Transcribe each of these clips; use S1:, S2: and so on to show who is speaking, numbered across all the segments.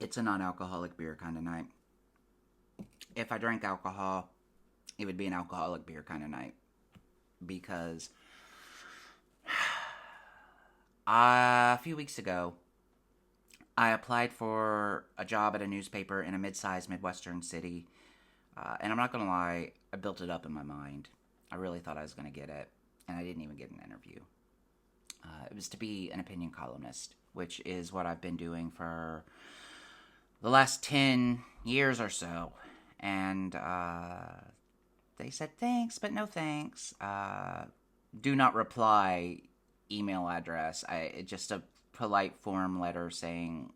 S1: It's a non-alcoholic beer kind of night. If I drank alcohol, it would be an alcoholic beer kind of night. Because a few weeks ago, I applied for a job at a newspaper in a mid-sized Midwestern city. And I'm not going to lie, I built it up in my mind. I really thought I was going to get it. And I didn't even get an interview. It was to be an opinion columnist, which is what I've been doing for the last 10 years or so. And they said thanks, but no thanks. Do not reply email address. Just a polite form letter saying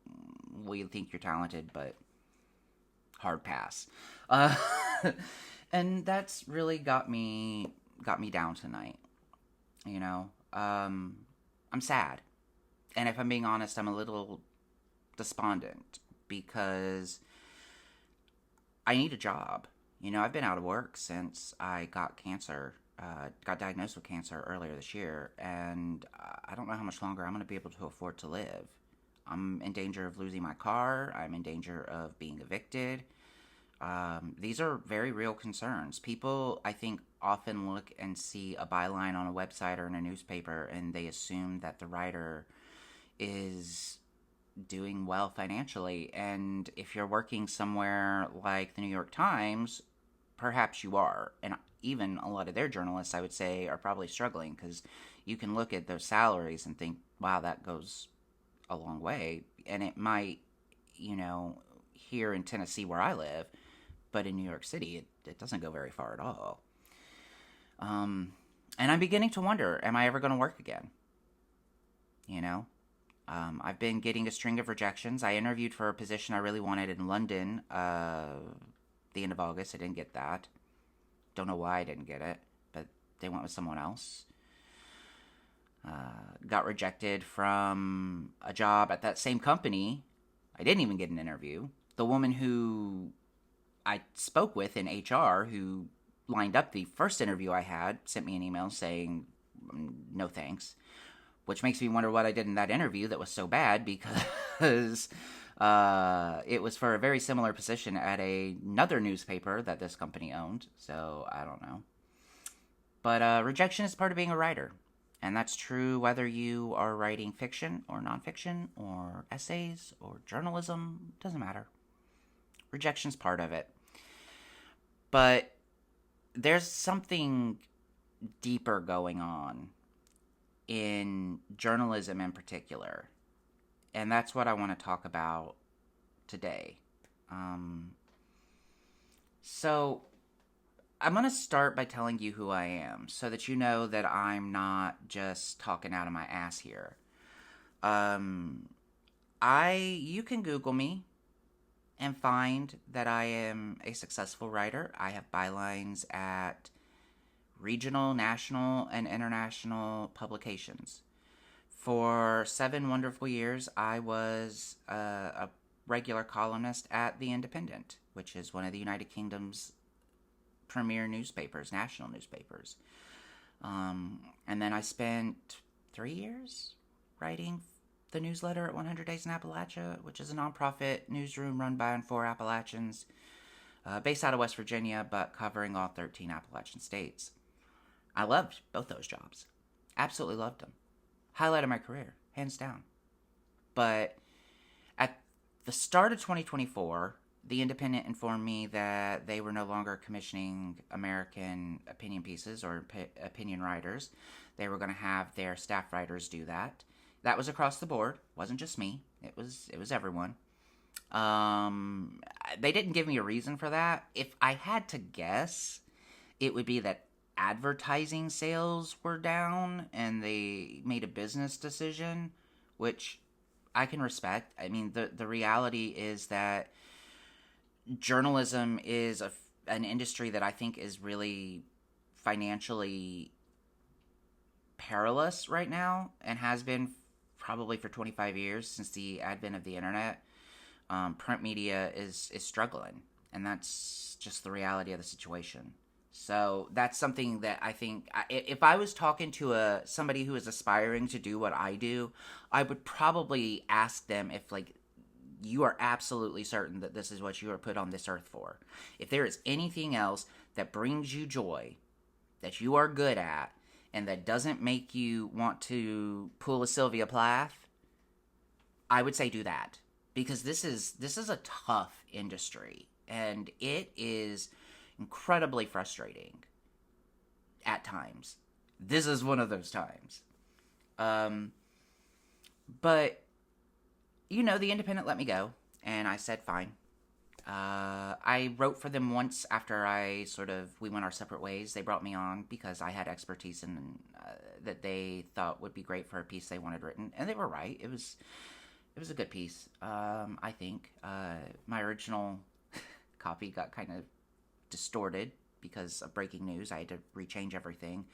S1: we think you're talented, but hard pass. Uh, and that's really got me down tonight. You know, I'm sad, and if I'm being honest, I'm a little despondent because I need a job. You know, I've been out of work since I got cancer, got diagnosed with cancer earlier this year, and I don't know how much longer I'm going to be able to afford to live. I'm in danger of losing my car. I'm in danger of being evicted. These are very real concerns. People, I think, often look and see a byline on a website or in a newspaper, and they assume that the writer is doing well financially. And if you're working somewhere like the New York Times, perhaps you are. And even a lot of their journalists, I would say, are probably struggling because you can look at their salaries and think, wow, that goes a long way. And it might, you know, here in Tennessee where I live, but in New York City, it doesn't go very far at all. And I'm beginning to wonder, am I ever going to work again? You know? I've been getting a string of rejections. I interviewed for a position I really wanted in London the end of August. I didn't get that. Don't know why I didn't get it, but they went with someone else. Got rejected from a job at that same company. I didn't even get an interview. The woman who I spoke with in HR, who lined up the first interview I had, sent me an email saying, no thanks. Which makes me wonder what I did in that interview that was so bad because it was for a very similar position at another newspaper that this company owned. So I don't know. But rejection is part of being a writer. And that's true whether you are writing fiction or nonfiction or essays or journalism. Doesn't matter. Rejection's part of it. But there's something deeper going on in journalism in particular. And that's what I want to talk about today. So I'm going to start by telling you who I am so that you know that I'm not just talking out of my ass here. You can Google me and find that I am a successful writer. I have bylines at regional, national, and international publications. For 7 wonderful years, I was a regular columnist at The Independent, which is one of the United Kingdom's premier newspapers, national newspapers. And then I spent 3 years writing the newsletter at 100 Days in Appalachia, which is a nonprofit newsroom run by and for Appalachians, based out of West Virginia, but covering all 13 Appalachian states. I loved both those jobs. Absolutely loved them. Highlight of my career, hands down. But at the start of 2024, The Independent informed me that they were no longer commissioning American opinion pieces or opinion writers. They were going to have their staff writers do that. That was across the board. Wasn't just me. It was everyone. They didn't give me a reason for that. If I had to guess, it would be that advertising sales were down and they made a business decision, which I can respect. I mean, the reality is that journalism is an industry that I think is really financially perilous right now and has been probably for 25 years since the advent of the internet. Print media is struggling, and that's just the reality of the situation. So that's something that I think, if I was talking to somebody who is aspiring to do what I do, I would probably ask them if you are absolutely certain that this is what you are put on this earth for. If there is anything else that brings you joy, that you are good at, and that doesn't make you want to pull a Sylvia Plath, I would say do that. Because this is a tough industry, and it is incredibly frustrating at times. This is one of those times. But, the Independent let me go, and I said fine. I wrote for them once after we went our separate ways. They brought me on because I had expertise in that they thought would be great for a piece they wanted written, and they were right. It was a good piece, I think. My original copy got kind of distorted because of breaking news. I had to rechange everything.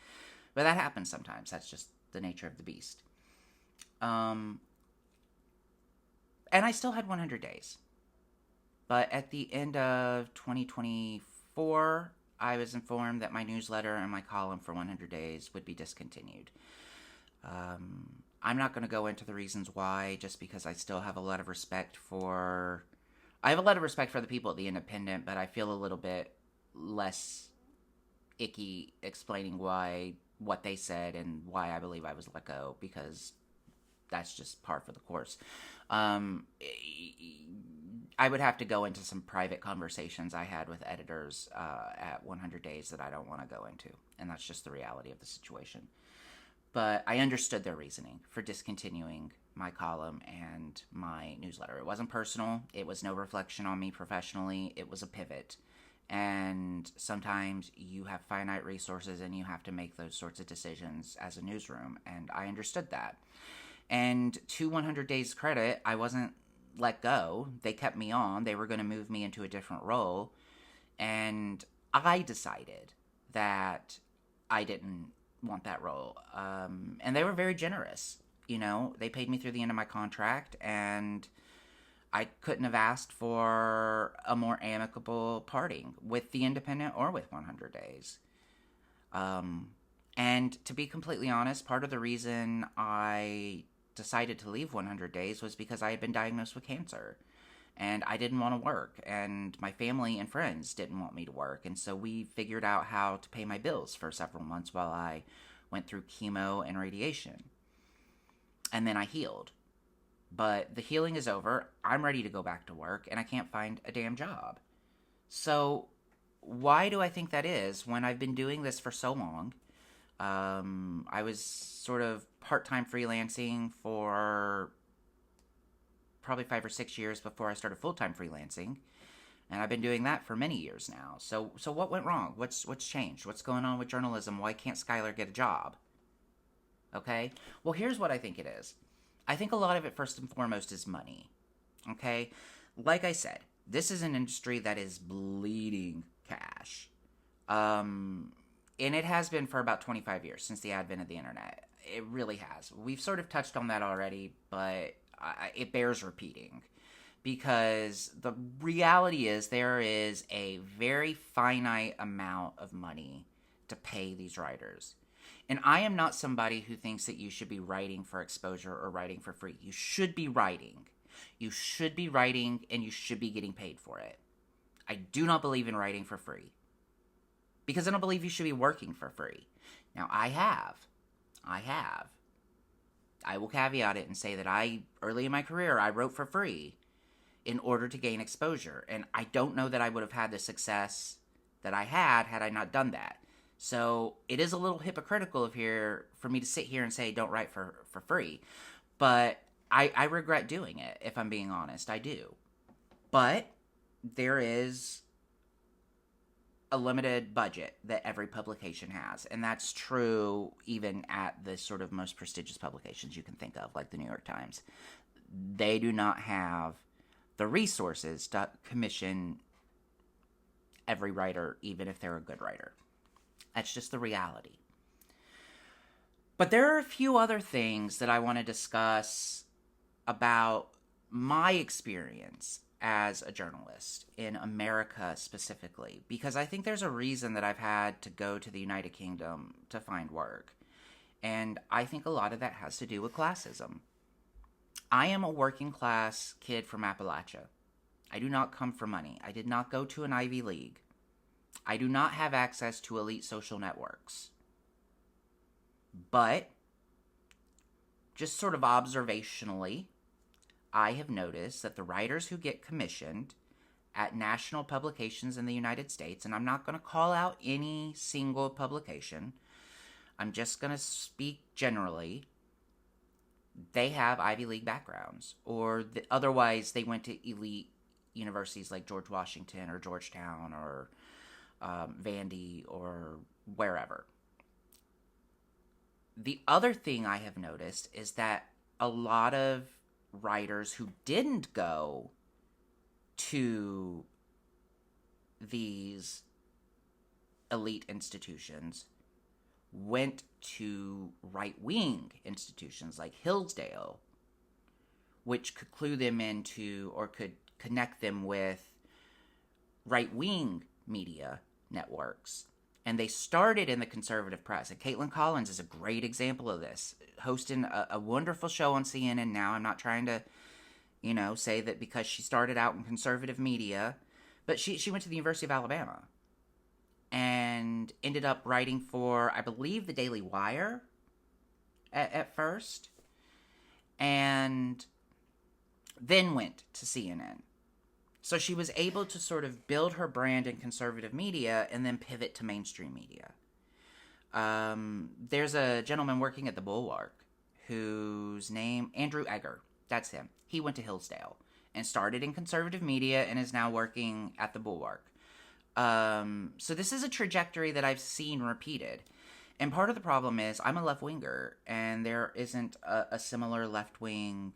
S1: But that happens sometimes. That's just the nature of the beast. And I still had 100 days. But at the end of 2024, I was informed that my newsletter and my column for 100 days would be discontinued. I'm not going to go into the reasons why, just because I still have a lot of respect for... I have a lot of respect for the people at The Independent, but I feel a little bit less icky explaining what they said and why I believe I was let go, because that's just par for the course. I would have to go into some private conversations I had with editors at 100 Days that I don't want to go into, and that's just the reality of the situation. But I understood their reasoning for discontinuing my column and my newsletter. It wasn't personal. It was no reflection on me professionally. It was a pivot. And sometimes you have finite resources and you have to make those sorts of decisions as a newsroom. And I understood that. And to 100 Days' credit, I wasn't let go. They kept me on. They were going to move me into a different role. And I decided that I didn't want that role. And they were very generous. They paid me through the end of my contract, and I couldn't have asked for a more amicable parting with The Independent or with 100 Days. And to be completely honest, part of the reason I decided to leave 100 Days was because I had been diagnosed with cancer. And I didn't want to work, and my family and friends didn't want me to work, and so we figured out how to pay my bills for several months while I went through chemo and radiation. And then I healed. But the healing is over, I'm ready to go back to work, and I can't find a damn job. So why do I think that is when I've been doing this for so long? I was sort of part-time freelancing for probably 5 or 6 years before I started full-time freelancing, and I've been doing that for many years now. So what went wrong? What's changed? What's going on with journalism? Why can't Skylar get a job? Okay? Well, here's what I think it is. I think a lot of it, first and foremost, is money. Okay? Like I said, this is an industry that is bleeding cash. And it has been for about 25 years since the advent of the internet. It really has. We've sort of touched on that already, but it bears repeating, because the reality is there is a very finite amount of money to pay these writers. And I am not somebody who thinks that you should be writing for exposure or writing for free. You should be writing. You should be writing, and you should be getting paid for it. I do not believe in writing for free, because I don't believe you should be working for free. Now, I have. I will caveat it and say that early in my career, I wrote for free in order to gain exposure. And I don't know that I would have had the success that I had I not done that. So it is a little hypocritical for me to sit here and say, don't write for free. But I regret doing it, if I'm being honest. I do. But there is a limited budget that every publication has, and that's true even at the sort of most prestigious publications you can think of, like the New York Times. They do not have the resources to commission every writer, even if they're a good writer. That's just the reality. But there are a few other things that I want to discuss about my experience as a journalist in America specifically, because I think there's a reason that I've had to go to the United Kingdom to find work. And I think a lot of that has to do with classism. I am a working class kid from Appalachia. I do not come from money. I did not go to an Ivy League. I do not have access to elite social networks. But, just sort of observationally, I have noticed that the writers who get commissioned at national publications in the United States, and I'm not going to call out any single publication, I'm just going to speak generally, they have Ivy League backgrounds, or otherwise they went to elite universities like George Washington or Georgetown or Vandy or wherever. The other thing I have noticed is that a lot of writers who didn't go to these elite institutions went to right-wing institutions like Hillsdale, which could clue them into or could connect them with right-wing media networks. And they started in the conservative press. And Caitlin Collins is a great example of this, hosting a wonderful show on CNN now. I'm not trying to, say that because she started out in conservative media, but she went to the University of Alabama and ended up writing for, I believe, the Daily Wire at first, and then went to CNN. So she was able to sort of build her brand in conservative media and then pivot to mainstream media. There's a gentleman working at the Bulwark whose name, Andrew Egger, that's him. He went to Hillsdale and started in conservative media and is now working at the Bulwark. So this is a trajectory that I've seen repeated. And part of the problem is I'm a left-winger, and there isn't a similar left-wing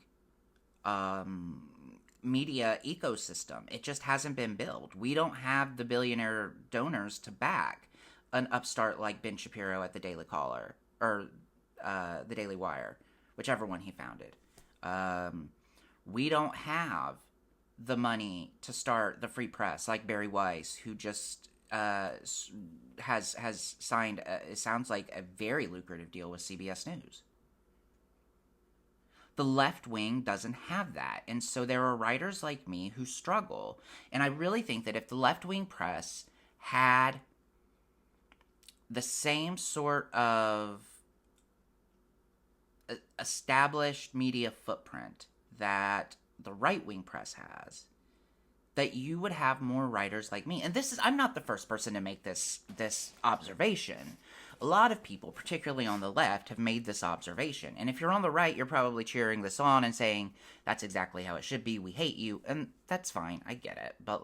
S1: media ecosystem. It just hasn't been built. We don't have the billionaire donors to back an upstart like Ben Shapiro at the Daily Caller, or the Daily Wire, whichever one he founded. We don't have the money to start the free press like Barry Weiss, who just has signed, it sounds like, a very lucrative deal with CBS News. The left wing doesn't have that, and so there are writers like me who struggle. And I really think that if the left-wing press had the same sort of established media footprint that the right-wing press has, that you would have more writers like me. And I'm not the first person to make this observation. A lot of people, particularly on the left, have made this observation. And if you're on the right, you're probably cheering this on and saying, that's exactly how it should be, we hate you. And that's fine, I get it. But,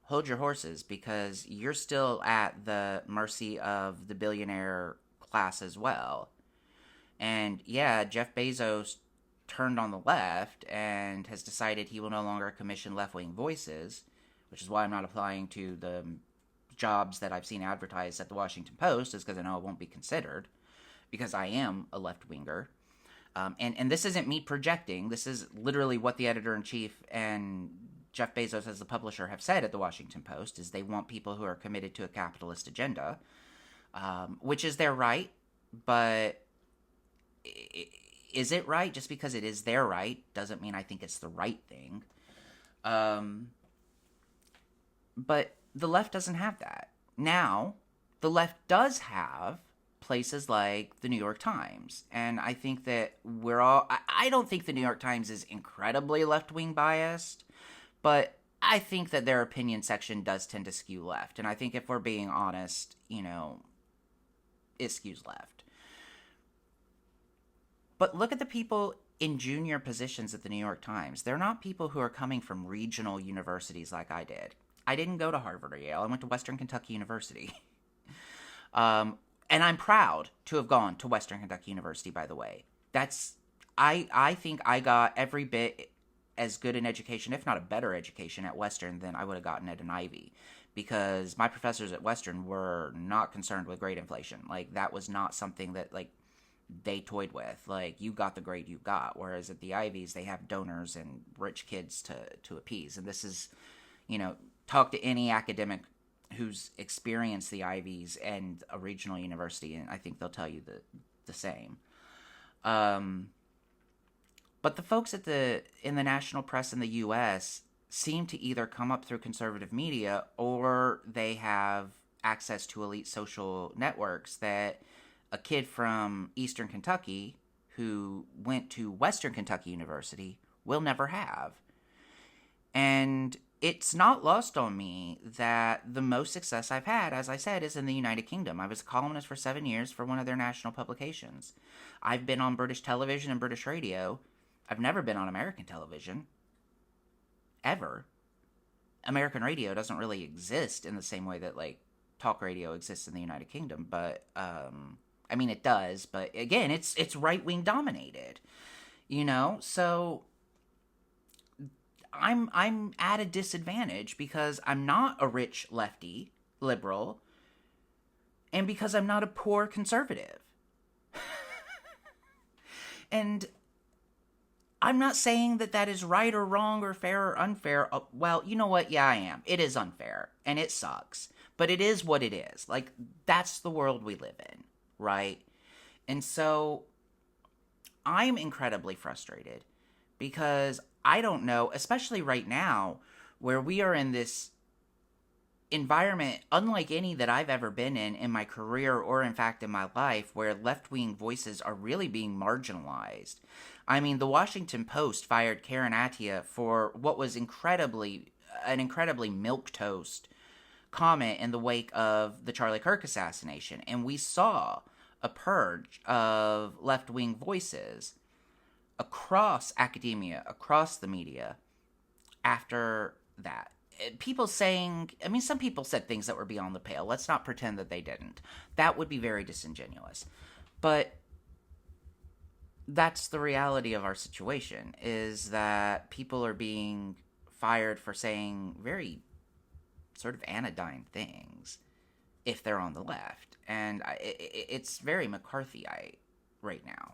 S1: hold your horses, because you're still at the mercy of the billionaire class as well. And, yeah, Jeff Bezos turned on the left and has decided he will no longer commission left-wing voices, which is why I'm not applying to the jobs that I've seen advertised at the Washington Post, is because I know it won't be considered, because I am a left-winger. And this isn't me projecting. This is literally what the editor-in-chief and Jeff Bezos as the publisher have said at the Washington Post, is they want people who are committed to a capitalist agenda, which is their right, but is it right? Just because it is their right doesn't mean I think it's the right thing. But the left doesn't have that. Now, the left does have places like the New York Times. And I think that I don't think the New York Times is incredibly left-wing biased, but I think that their opinion section does tend to skew left. And I think if we're being honest, it skews left. But look at the people in junior positions at the New York Times. They're not people who are coming from regional universities like I did. I didn't go to Harvard or Yale. I went to Western Kentucky University. And I'm proud to have gone to Western Kentucky University, by the way. I think I got every bit as good an education, if not a better education, at Western than I would have gotten at an Ivy. Because my professors at Western were not concerned with grade inflation. That was not something that, they toyed with. You got the grade you got. Whereas at the Ivies, they have donors and rich kids to appease. And this is, talk to any academic who's experienced the Ivies and a regional university, and I think they'll tell you the same. Um, but the folks in the national press in the U.S. seem to either come up through conservative media or they have access to elite social networks that a kid from Eastern Kentucky who went to Western Kentucky University will never have. And it's not lost on me that the most success I've had, as I said, is in the United Kingdom. I was a columnist for 7 years for one of their national publications. I've been on British television and British radio. I've never been on American television. Ever. American radio doesn't really exist in the same way that, like, talk radio exists in the United Kingdom. But, I mean, it does. But, again, it's right-wing dominated. You know? So I'm at a disadvantage because I'm not a rich lefty liberal and because I'm not a poor conservative. And I'm not saying that that is right or wrong or fair or unfair. Well, you know what? Yeah, I am. It is unfair and it sucks, but it is what it is. Like, that's the world we live in, right? And so I'm incredibly frustrated because I don't know, especially right now, where we are in this environment unlike any that I've ever been in my career or, in fact, in my life, where left-wing voices are really being marginalized. I mean, the Washington Post fired Karen Attiah for what was an incredibly milquetoast comment in the wake of the Charlie Kirk assassination. And we saw a purge of left-wing voices across academia, across the media, after that. People saying, I mean, some people said things that were beyond the pale. Let's not pretend that they didn't. That would be very disingenuous. But that's the reality of our situation, is that people are being fired for saying very sort of anodyne things if they're on the left. And it's very McCarthyite right now.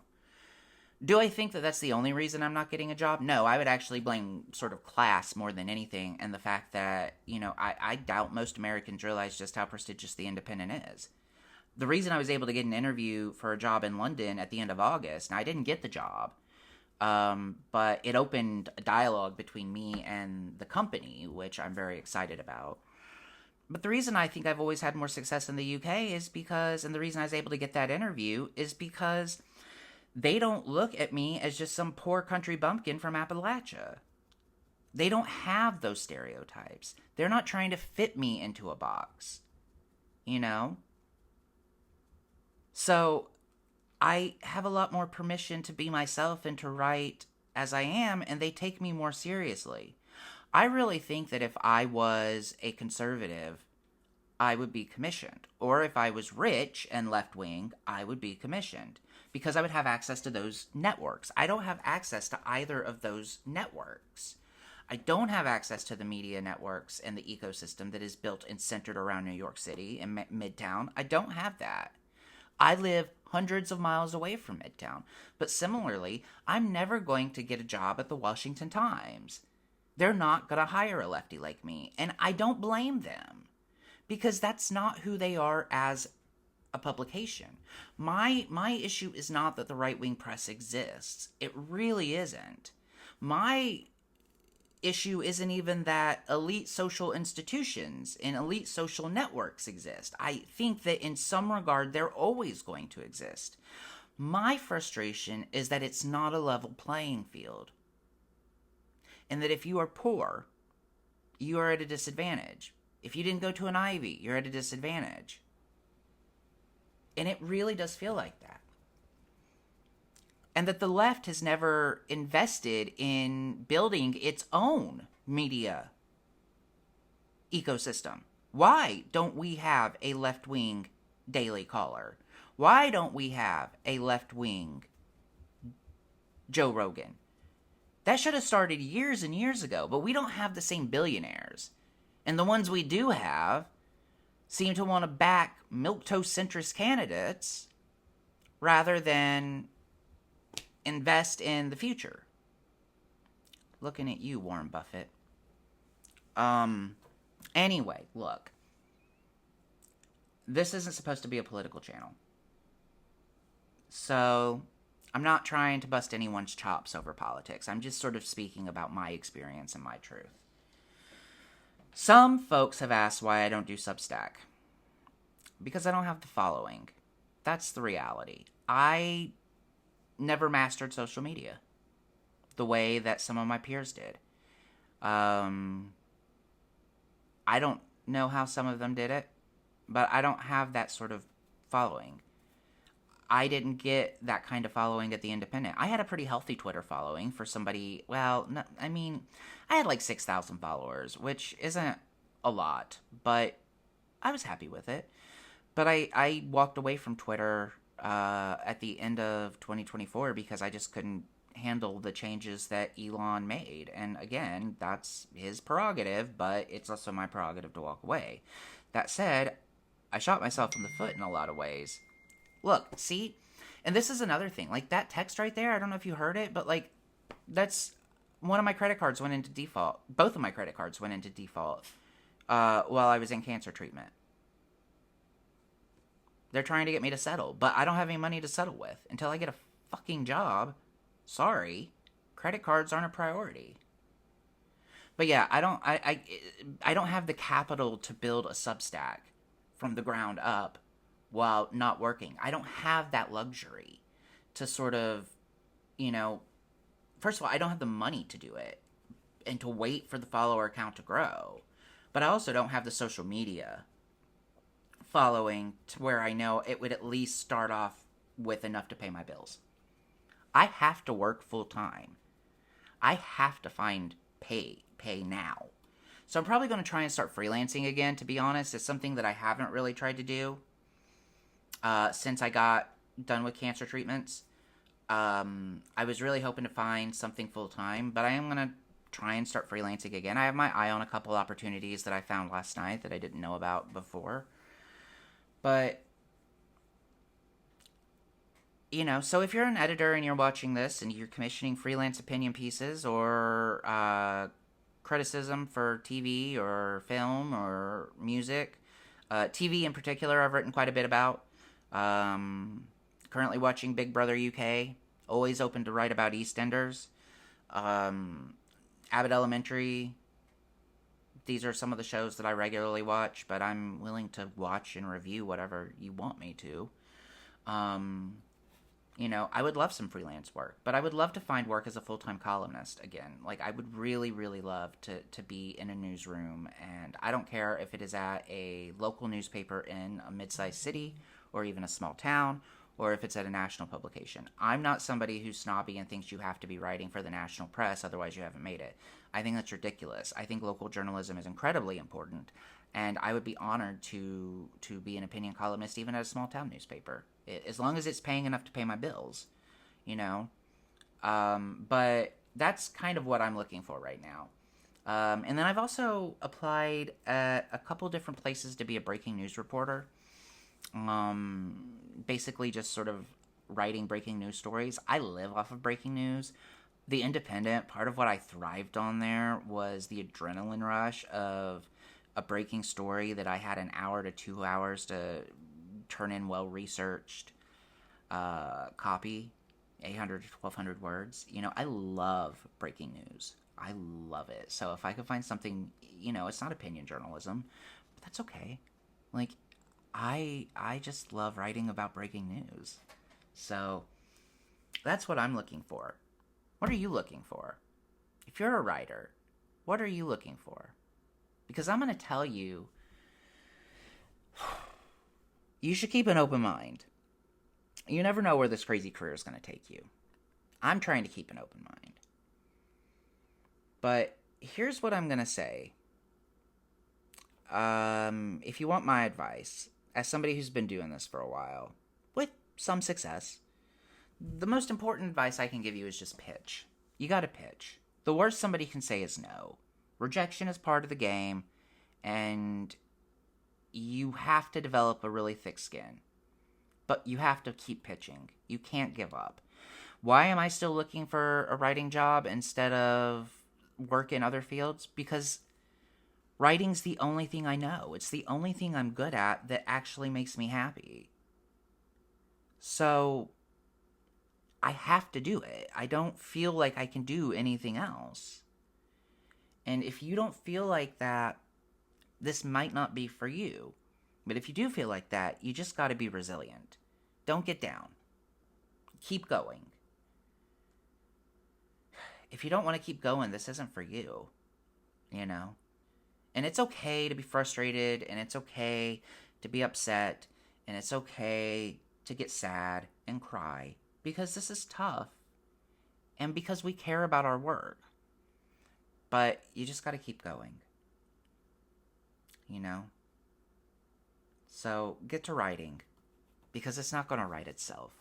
S1: Do I think that that's the only reason I'm not getting a job? No, I would actually blame sort of class more than anything, and the fact that, you know, I doubt most Americans realize just how prestigious The Independent is. The reason I was able to get an interview for a job in London at the end of August, and I didn't get the job, but it opened a dialogue between me and the company, which I'm very excited about. But the reason I think I've always had more success in the UK is because, and the reason I was able to get that interview is because they don't look at me as just some poor country bumpkin from Appalachia. They don't have those stereotypes. They're not trying to fit me into a box. You know? So I have a lot more permission to be myself and to write as I am, and they take me more seriously. I really think that if I was a conservative, I would be commissioned. Or if I was rich and left-wing, I would be commissioned. Because I would have access to those networks. I don't have access to either of those networks. I don't have access to the media networks and the ecosystem that is built and centered around New York City and Midtown. I don't have that. I live hundreds of miles away from Midtown. But similarly, I'm never going to get a job at the Washington Times. They're not going to hire a lefty like me. And I don't blame them. Because that's not who they are as a publication. My issue is not that the right-wing press exists. It really isn't. My issue isn't even that elite social institutions and elite social networks exist. I think that in some regard they're always going to exist. My frustration is that it's not a level playing field. And that if you are poor, you are at a disadvantage. If you didn't go to an Ivy, you're at a disadvantage. And it really does feel like that. And that the left has never invested in building its own media ecosystem. Why don't we have a left-wing Daily Caller? Why don't we have a left-wing Joe Rogan? That should have started years and years ago, but we don't have the same billionaires. And the ones we do have seem to want to back milquetoast centrist candidates rather than invest in the future. Looking at you, Warren Buffett. Anyway, look. This isn't supposed to be a political channel. So, I'm not trying to bust anyone's chops over politics. I'm just sort of speaking about my experience and my truth. Some folks have asked why I don't do Substack. Because I don't have the following. That's the reality. I never mastered social media the way that some of my peers did. I don't know how some of them did it, but I don't have that sort of following. I didn't get that kind of following at The Independent. I had a pretty healthy Twitter following for somebody, well, no, I mean, I had like 6,000 followers, which isn't a lot, but I was happy with it. But I walked away from Twitter at the end of 2024 because I just couldn't handle the changes that Elon made. And again, that's his prerogative, but it's also my prerogative to walk away. That said, I shot myself in the foot in a lot of ways. Look, see? And this is another thing. Like, that text right there, I don't know if you heard it, but, like, that's... One of my credit cards went into default. Both of my credit cards went into default while I was in cancer treatment. They're trying to get me to settle, but I don't have any money to settle with. Until I get a fucking job, sorry, credit cards aren't a priority. But yeah, I don't have the capital to build a Substack from the ground up while not working. I don't have that luxury to sort of, you know, first of all, I don't have the money to do it and to wait for the follower count to grow. But I also don't have the social media following to where I know it would at least start off with enough to pay my bills. I have to work full time. I have to find pay now. So I'm probably going to try and start freelancing again, to be honest. It's something that I haven't really tried to do since I got done with cancer treatments. I was really hoping to find something full time, but I am going to try and start freelancing again. I have my eye on a couple opportunities that I found last night that I didn't know about before. But, you know, so if you're an editor and you're watching this and you're commissioning freelance opinion pieces or criticism for TV or film or music, TV in particular I've written quite a bit about. Currently watching Big Brother UK. Always open to write about EastEnders. Abbott Elementary. These are some of the shows that I regularly watch, but I'm willing to watch and review whatever you want me to. You know, I would love some freelance work, but I would love to find work as a full-time columnist again. Like, I would really, really love to be in a newsroom, and I don't care if it is at a local newspaper in a mid-sized city or even a small town, or if it's at a national publication. I'm not somebody who's snobby and thinks you have to be writing for the national press, otherwise you haven't made it. I think that's ridiculous. I think local journalism is incredibly important, and I would be honored to be an opinion columnist even at a small town newspaper, as long as it's paying enough to pay my bills, you know. But that's kind of what I'm looking for right now. And then I've also applied at a couple different places to be a breaking news reporter. Basically just sort of writing breaking news stories. I live off of breaking news. The Independent, part of what I thrived on there was the adrenaline rush of a breaking story that I had an hour to 2 hours to turn in well-researched copy, 800 to 1,200 words. You know, I love breaking news. I love it. So if I could find something, you know, it's not opinion journalism, but that's okay. Like, I just love writing about breaking news. So that's what I'm looking for. What are you looking for? If you're a writer, what are you looking for? Because I'm going to tell you, you should keep an open mind. You never know where this crazy career is going to take you. I'm trying to keep an open mind. But here's what I'm going to say. If you want my advice, as somebody who's been doing this for a while, with some success, the most important advice I can give you is just pitch. You gotta pitch. The worst somebody can say is no. Rejection is part of the game, and you have to develop a really thick skin. But you have to keep pitching. You can't give up. Why am I still looking for a writing job instead of work in other fields? Because writing's the only thing I know. It's the only thing I'm good at that actually makes me happy. So I have to do it. I don't feel like I can do anything else. And if you don't feel like that, this might not be for you. But if you do feel like that, you just got to be resilient. Don't get down. Keep going. If you don't want to keep going, this isn't for you. You know? And it's okay to be frustrated, and it's okay to be upset, and it's okay to get sad and cry, because this is tough, and because we care about our work. But you just got to keep going. You know? So get to writing, because it's not going to write itself.